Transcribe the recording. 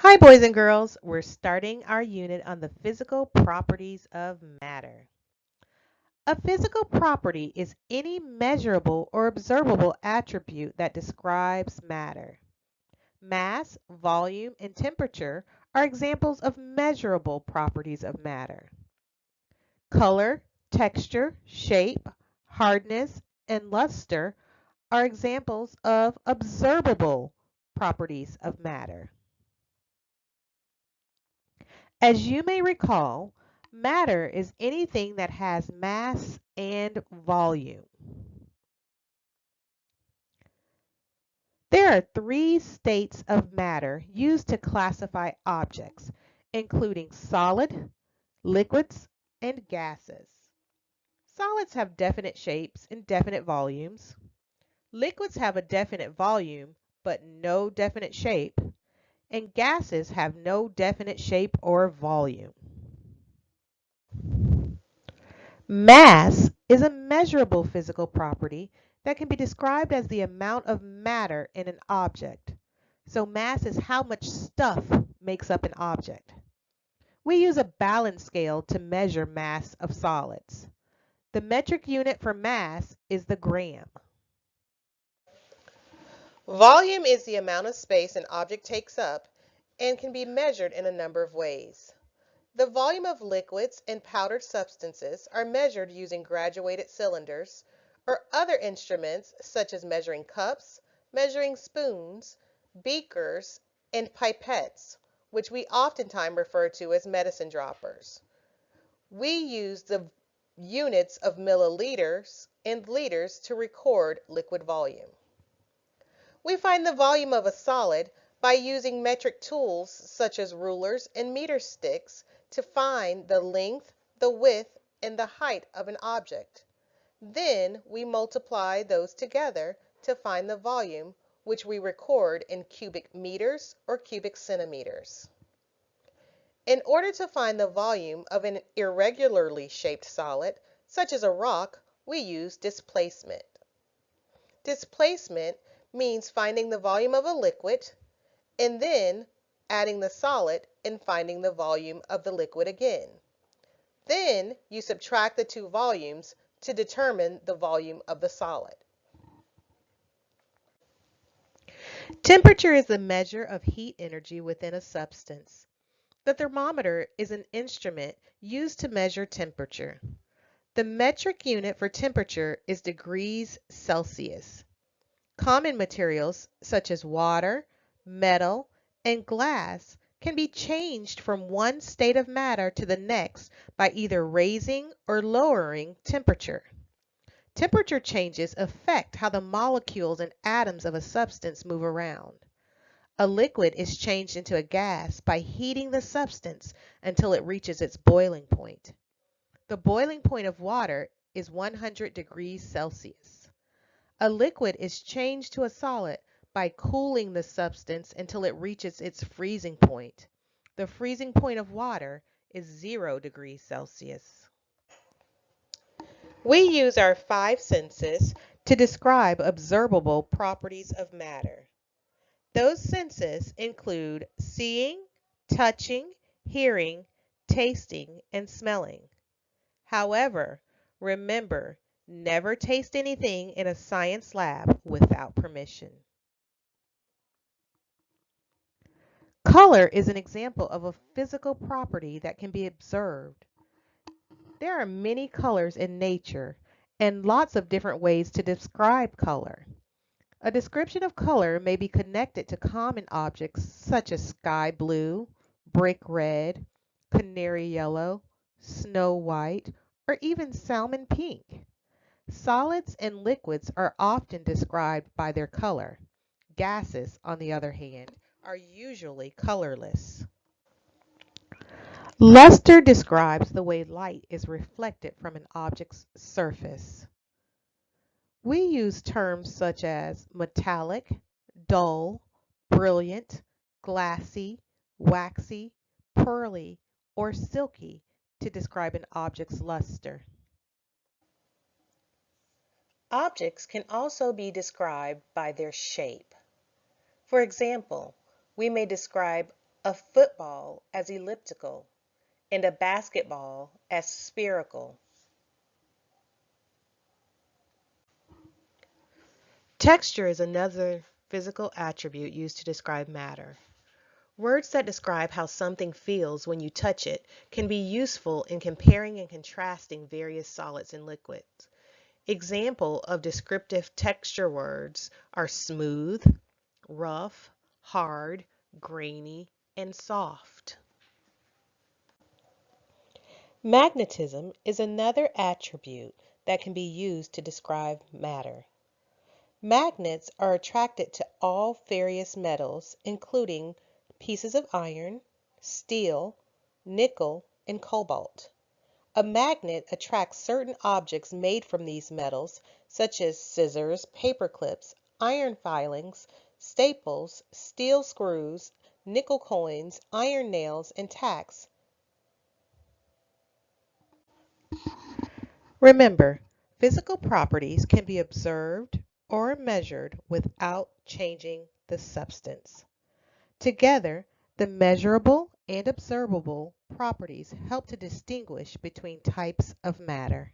Hi, boys and girls. We're starting our unit on the physical properties of matter. A physical property is any measurable or observable attribute that describes matter. Mass, volume, and temperature are examples of measurable properties of matter. Color, texture, shape, hardness, and luster are examples of observable properties of matter. As you may recall, matter is anything that has mass and volume. There are three states of matter used to classify objects, including solid, liquids, and gases. Solids have definite shapes and definite volumes. Liquids have a definite volume but no definite shape, and gases have no definite shape or volume. Mass is a measurable physical property that can be described as the amount of matter in an object. So mass is how much stuff makes up an object. We use a balance scale to measure mass of solids. The metric unit for mass is the gram. Volume is the amount of space an object takes up and can be measured in a number of ways. The volume of liquids and powdered substances are measured using graduated cylinders or other instruments such as measuring cups, measuring spoons, beakers, and pipettes, which we oftentimes refer to as medicine droppers. We use the units of milliliters and liters to record liquid volume. We find the volume of a solid by using metric tools such as rulers and meter sticks to find the length, the width, and the height of an object. Then we multiply those together to find the volume, which we record in cubic meters or cubic centimeters. In order to find the volume of an irregularly shaped solid, such as a rock, we use displacement. Displacement means finding the volume of a liquid and then adding the solid and finding the volume of the liquid again. Then you subtract the two volumes to determine the volume of the solid. Temperature is the measure of heat energy within a substance. The thermometer is an instrument used to measure temperature. The metric unit for temperature is degrees Celsius. Common materials such as water, metal, and glass can be changed from one state of matter to the next by either raising or lowering temperature. Temperature changes affect how the molecules and atoms of a substance move around. A liquid is changed into a gas by heating the substance until it reaches its boiling point. The boiling point of water is 100 degrees Celsius. A liquid is changed to a solid by cooling the substance until it reaches its freezing point. The freezing point of water is 0 degrees Celsius. We use our five senses to describe observable properties of matter. Those senses include seeing, touching, hearing, tasting, and smelling. However, remember, never taste anything in a science lab without permission. Color is an example of a physical property that can be observed. There are many colors in nature and lots of different ways to describe color. A description of color may be connected to common objects such as sky blue, brick red, canary yellow, snow white, or even salmon pink. Solids and liquids are often described by their color. Gases, on the other hand, are usually colorless. Luster describes the way light is reflected from an object's surface. We use terms such as metallic, dull, brilliant, glassy, waxy, pearly, or silky to describe an object's luster. Objects can also be described by their shape. For example, we may describe a football as elliptical, and a basketball as spherical. Texture is another physical attribute used to describe matter. Words that describe how something feels when you touch it can be useful in comparing and contrasting various solids and liquids. Example of descriptive texture words are smooth, rough, hard, grainy, and soft. Magnetism is another attribute that can be used to describe matter. Magnets are attracted to all various metals, including pieces of iron, steel, nickel, and cobalt. A magnet attracts certain objects made from these metals, such as scissors, paper clips, iron filings, staples, steel screws, nickel coins, iron nails, and tacks. Remember, physical properties can be observed or measured without changing the substance. Together, the measurable and observable properties help to distinguish between types of matter.